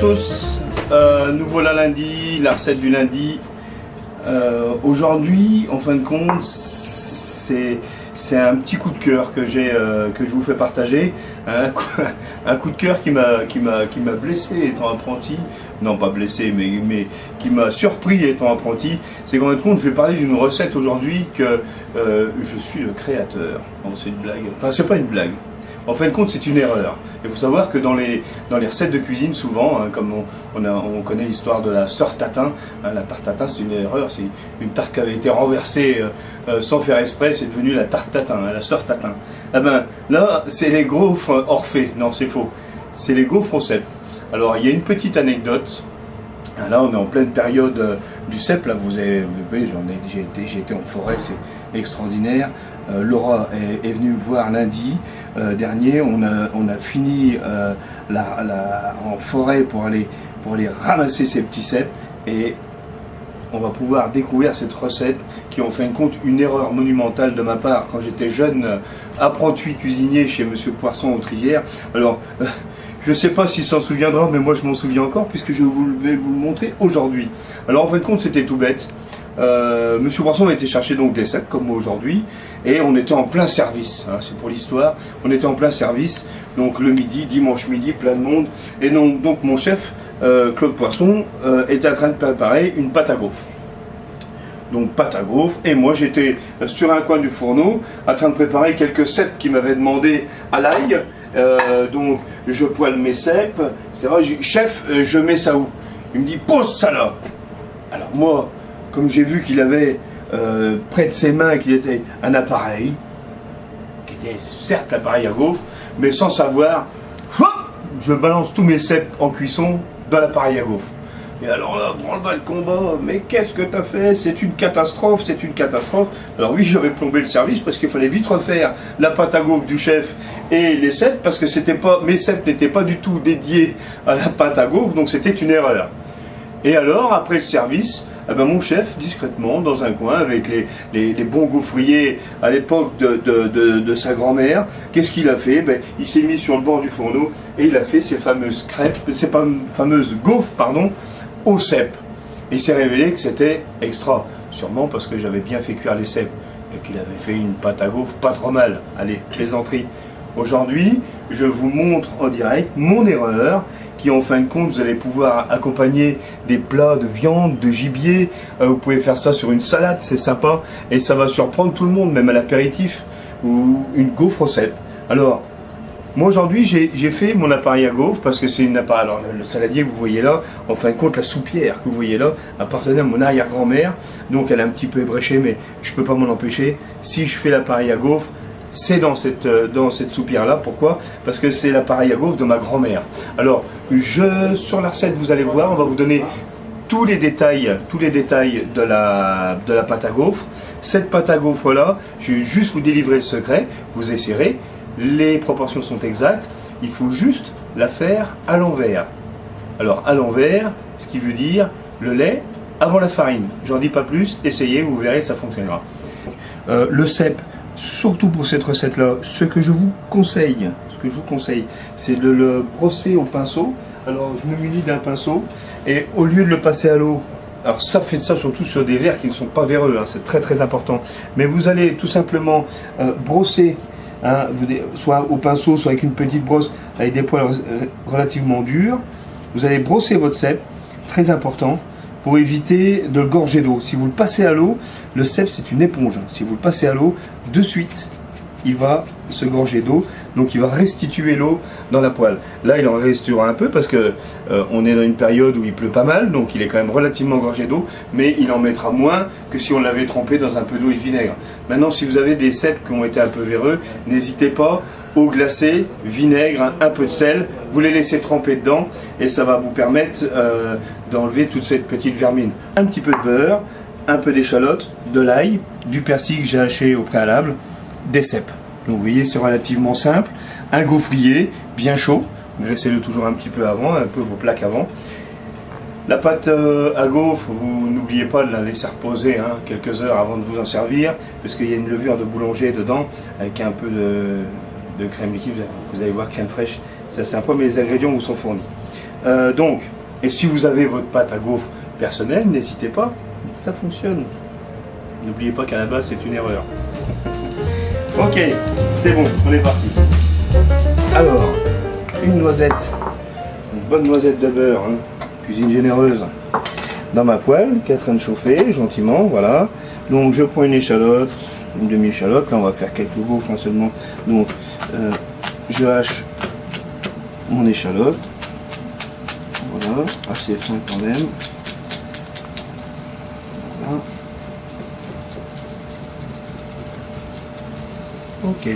tous, nous voilà lundi, la recette du lundi. Aujourd'hui, en fin de compte, c'est un petit coup de cœur que je vous fais partager. Un coup de cœur qui m'a blessé étant apprenti. Non, pas blessé, mais qui m'a surpris étant apprenti. C'est qu'en fin de compte, je vais parler d'une recette aujourd'hui que je suis le créateur. Non, c'est une blague. Enfin, c'est pas une blague. En fin de compte, c'est une erreur. Il faut savoir que dans les recettes de cuisine, souvent, hein, comme on connaît l'histoire de la sœur Tatin, hein, la tarte Tatin, c'est une erreur, c'est une tarte qui avait été renversée sans faire exprès, c'est devenu la tarte Tatin, hein, la sœur Tatin. Ah ben, là, c'est les gaufres Orphée. Non, c'est faux. C'est les gaufres au cèpe. Alors, il y a une petite anecdote. Là, on est en pleine période du cèpe. Là, vous voyez, j'ai été en forêt, c'est extraordinaire. Laura est venue me voir lundi dernier. On a fini en forêt pour aller ramasser ces petits cèpes et on va pouvoir découvrir cette recette qui est en fin de compte une erreur monumentale de ma part quand j'étais jeune apprenti cuisinier chez Monsieur Poisson aux Trivières. Alors je ne sais pas s'il s'en souviendra, mais moi je m'en souviens encore puisque je vais vous le montrer aujourd'hui. Alors en fin de compte, c'était tout bête. Monsieur Poisson a été chercher donc des cèpes comme moi aujourd'hui et on était en plein service, hein, c'est pour l'histoire, on était en plein service, donc le midi, dimanche midi, plein de monde, et donc mon chef Claude Poisson était en train de préparer une pâte à gaufres. Donc pâte à gaufres, et moi j'étais sur un coin du fourneau en train de préparer quelques cèpes qu'il m'avait demandé à l'ail. Donc je poêle mes cèpes, etc. Chef, je mets ça où? Il me dit pose ça là. Alors moi, comme j'ai vu qu'il avait près de ses mains qu'il était un appareil, qui était certes l'appareil à gaufres, mais sans savoir, hop, je balance tous mes cèpes en cuisson dans l'appareil à gaufres. Et alors là, branle-bas le combat, mais qu'est-ce que t'as fait? C'est une catastrophe, c'est une catastrophe. Alors oui, j'avais plombé le service parce qu'il fallait vite refaire la pâte à gaufres du chef et les cèpes, parce que mes cèpes n'étaient pas du tout dédiés à la pâte à gaufres, donc c'était une erreur. Et alors, après le service, eh ben, mon chef, discrètement, dans un coin, avec les bons gaufriers à l'époque de sa grand-mère, qu'est-ce qu'il a fait? Ben, il s'est mis sur le bord du fourneau et il a fait ces fameuses gaufres, au cèpe. Et il s'est révélé que c'était extra, sûrement parce que j'avais bien fait cuire les cèpes et qu'il avait fait une pâte à gaufres pas trop mal. Allez, plaisanterie. Aujourd'hui, je vous montre en direct mon erreur, qui en fin de compte, vous allez pouvoir accompagner des plats de viande, de gibier, vous pouvez faire ça sur une salade, c'est sympa, et ça va surprendre tout le monde, même à l'apéritif, ou une gaufre au cèpe. Alors, moi aujourd'hui j'ai fait mon appareil à gaufres parce que c'est une appareil. Alors le saladier que vous voyez là, en fin de compte la soupière que vous voyez là appartenait à mon arrière-grand-mère, donc elle est un petit peu ébréchée, mais je peux pas m'en empêcher. Si je fais l'appareil à gaufres, c'est dans cette soupière là. Pourquoi? Parce que c'est l'appareil à gaufres de ma grand-mère. Alors sur la recette, vous allez voir, on va vous donner tous les détails de la pâte à gaufres. Cette pâte à gaufres là, je vais juste vous délivrer le secret, vous essayerez. Les proportions sont exactes, il faut juste la faire à l'envers. Alors à l'envers, ce qui veut dire le lait avant la farine. J'en dis pas plus, essayez, vous verrez, ça fonctionnera. Le cèpe, surtout pour cette recette-là, ce que je vous conseille, c'est de le brosser au pinceau. Alors je me munis d'un pinceau et au lieu de le passer à l'eau, alors ça fait ça surtout sur des verres qui ne sont pas véreux, hein, c'est très très important. Mais vous allez tout simplement brosser. Hein, soit au pinceau, soit avec une petite brosse, avec des poils relativement durs. Vous allez brosser votre cèpe, très important, pour éviter de le gorger d'eau. Si vous le passez à l'eau, le cèpe c'est une éponge. Si vous le passez à l'eau, de suite, il va se gorger d'eau, donc il va restituer l'eau dans la poêle. Là, il en restera un peu parce que on est dans une période où il pleut pas mal, donc il est quand même relativement gorgé d'eau, mais il en mettra moins que si on l'avait trempé dans un peu d'eau et de vinaigre. Maintenant, si vous avez des cèpes qui ont été un peu véreux, n'hésitez pas, eau glacée, vinaigre, un peu de sel, vous les laissez tremper dedans et ça va vous permettre d'enlever toute cette petite vermine. Un petit peu de beurre, un peu d'échalote, de l'ail, du persil que j'ai haché au préalable, des cèpes. Donc vous voyez, c'est relativement simple. Un gaufrier bien chaud, graissez-le toujours un petit peu avant, un peu vos plaques avant. La pâte à gaufres, vous n'oubliez pas de la laisser reposer quelques heures avant de vous en servir, parce qu'il y a une levure de boulanger dedans, avec un peu de crème liquide, vous allez voir, crème fraîche, c'est sympa, mais les ingrédients vous sont fournis. Donc, et si vous avez votre pâte à gaufres personnelle, n'hésitez pas, ça fonctionne. N'oubliez pas qu'à la base, c'est une erreur. Ok, c'est bon, on est parti. Alors, une noisette, une bonne noisette de beurre, hein, cuisine généreuse, dans ma poêle qui est en train de chauffer gentiment, voilà. Donc je prends une échalote, une demi-échalote, là on va faire quelques gaufres hein, seulement. Donc je hache mon échalote, voilà, assez fin quand même. Voilà. Ok,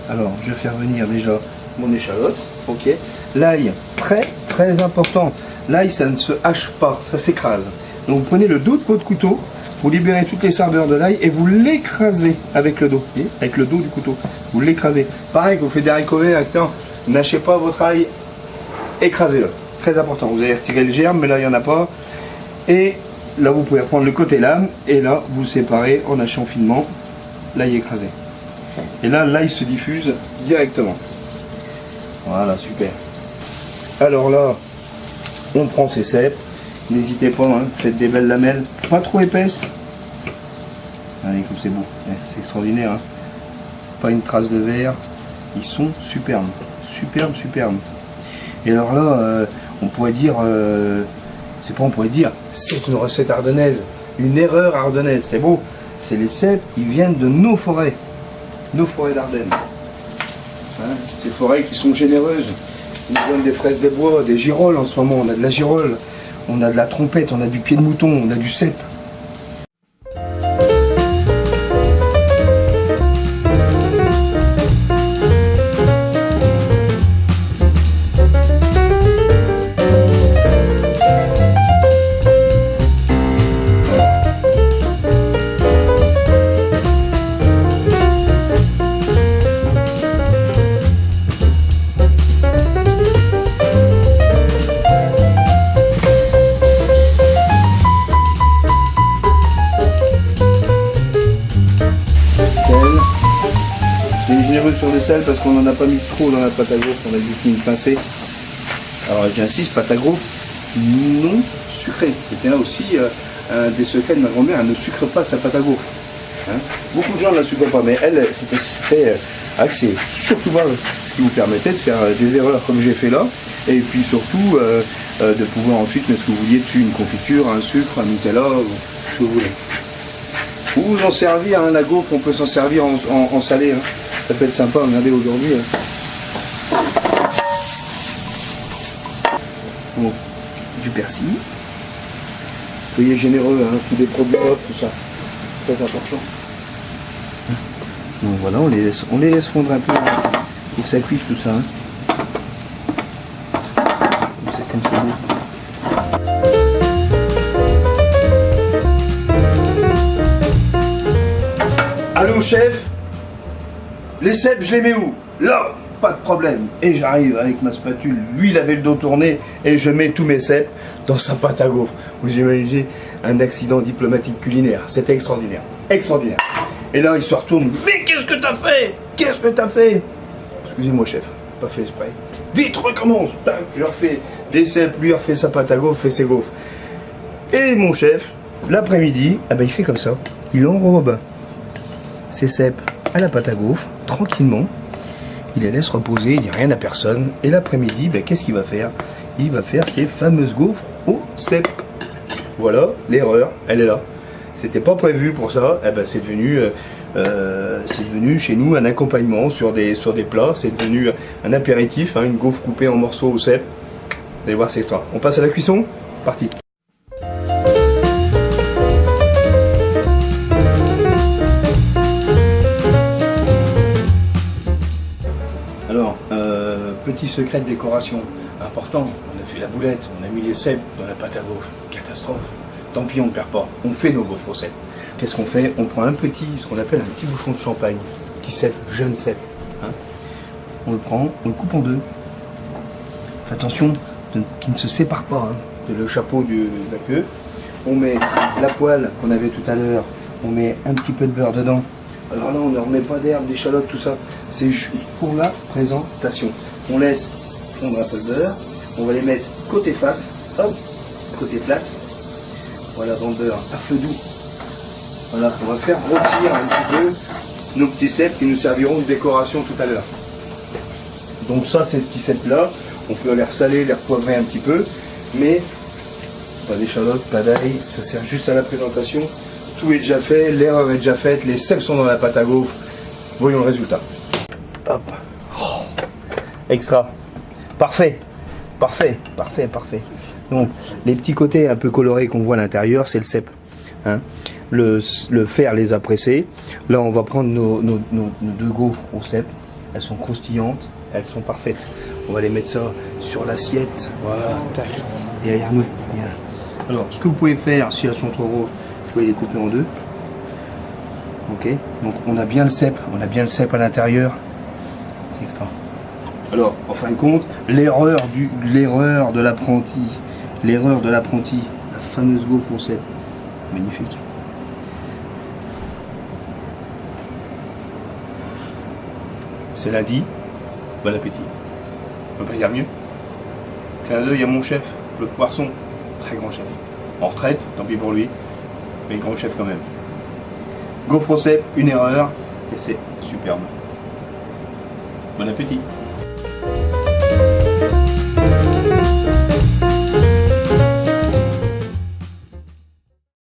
alors je vais faire venir déjà mon échalote, ok. L'ail, très très important, l'ail ça ne se hache pas, ça s'écrase. Donc vous prenez le dos de votre couteau, vous libérez toutes les saveurs de l'ail et vous l'écrasez avec le dos, avec le dos du couteau, vous l'écrasez. Pareil, quand vous faites des haricots verts, etc., n'hachez pas votre ail, écrasez-le, très important. Vous allez retirer le germe, mais là il n'y en a pas. Et là vous pouvez prendre le côté lame et là vous séparez en hachant finement l'ail écrasé. Et là l'ail se diffuse directement. Voilà, super. Alors là, on prend ces cèpes. N'hésitez pas, hein, faites des belles lamelles, pas trop épaisses. Allez, comme c'est beau, c'est extraordinaire. Hein. Pas une trace de verre. Ils sont superbes, superbes, superbes. Et alors là, on pourrait dire, on pourrait dire, c'est une recette ardennaise, une erreur ardennaise. C'est beau. C'est les cèpes, ils viennent de nos forêts d'Ardennes. Hein, ces forêts qui sont généreuses. Ils nous donnent des fraises des bois, des girolles en ce moment. On a de la girole. On a de la trompette, on a du pied de mouton, on a du cèpe. Sur le sel parce qu'on n'en a pas mis trop dans la pâte à gaufres, on a juste mis une pincée. Alors j'insiste, pâte à gaufres non sucrée. C'était là aussi un des secrets de ma grand-mère, elle ne sucre pas sa pâte à gaufres. Hein, beaucoup de gens ne la sucrent pas, mais elle, c'était axé surtout pas ce qui vous permettait de faire des erreurs comme j'ai fait là, et puis surtout de pouvoir ensuite mettre ce que vous vouliez dessus, une confiture, un sucre, un Nutella, ce que vous voulez. Ou vous en servir, hein, la gaufre, on peut s'en servir en salé. Hein. Ça peut être sympa, regardez aujourd'hui. Bon, du persil. Soyez généreux, hein, tous des produits hop, tout ça. Très important. Donc voilà, on les laisse fondre un peu pour que ça cuise tout ça. Hein. C'est comme ça. Allô chef, les cèpes je les mets où? Là, pas de problème. Et j'arrive avec ma spatule, lui il avait le dos tourné et je mets tous mes cèpes dans sa pâte à gaufres. Vous imaginez un accident diplomatique culinaire, c'était extraordinaire, extraordinaire. Et là il se retourne, mais qu'est-ce que t'as fait? Qu'est-ce que t'as fait? Excusez-moi chef, pas fait exprès. Vite recommence. Tac, je refais des cèpes, lui refait sa pâte à gaufres, fait ses gaufres. Et mon chef, l'après-midi, ah ben il fait comme ça, il enrobe ses cèpes à la pâte à gaufres, tranquillement, il les laisse reposer, il dit rien à personne, et l'après-midi, ben, qu'est-ce qu'il va faire? Il va faire ses fameuses gaufres au cèpe. Voilà, l'erreur, elle est là. C'était pas prévu pour ça, eh ben, c'est devenu chez nous un accompagnement sur des plats, c'est devenu un apéritif, hein, une gaufre coupée en morceaux au cèpe. Vous allez voir, c'est extra. On passe à la cuisson? Parti. Alors, petit secret de décoration important, on a fait la boulette, on a mis les cèpes dans la pâte à gaufres, catastrophe. Tant pis, on ne perd pas, on fait nos gaufres au cèpe. Qu'est-ce qu'on fait? On prend ce qu'on appelle un petit bouchon de champagne, petit cèpe, jeune cèpe. Hein, on le prend, on le coupe en deux. Faites attention qu'il ne se sépare pas hein, de le chapeau de la queue. On met la poêle qu'on avait tout à l'heure, on met un petit peu de beurre dedans. Alors là, on ne remet pas d'herbe, d'échalotes, tout ça. C'est juste pour la présentation. On laisse fondre un peu le beurre, On va les mettre côté face, hop, côté plate. Voilà, dans le beurre à feu doux. Voilà, on va faire rôtir un petit peu nos petits cèpes qui nous serviront de décoration tout à l'heure. Donc ça, ces petits cèpes là, on peut les ressaler, les repoivrer un petit peu, mais pas d'échalote, pas d'ail, ça sert juste à la présentation. Tout est déjà fait, l'erreur est déjà faite, les cèpes sont dans la pâte à gaufre. Voyons le résultat. Hop. Oh. Extra. Parfait. Parfait, parfait, parfait. Donc, les petits côtés un peu colorés qu'on voit à l'intérieur, c'est le cèpe. Hein. Le fer les a pressés. Là, on va prendre nos deux gaufres au cèpe. Elles sont croustillantes, elles sont parfaites. On va les mettre ça sur l'assiette. Voilà, tac. Derrière nous. Alors, ce que vous pouvez faire, si elles sont trop grosses, vous pouvez les couper en deux. Ok. Donc, on a bien le cèpe à l'intérieur. C'est extra. Alors, en fin de compte, l'erreur de l'apprenti, la fameuse gaufre au cèpe, magnifique. C'est lundi, bon appétit. On peut pas dire mieux. Clin d'œil à mon chef, le poisson, très grand chef. En retraite, tant pis pour lui, mais grand chef quand même. Gaufre au cèpe, une erreur, et c'est superbe. Bon appétit.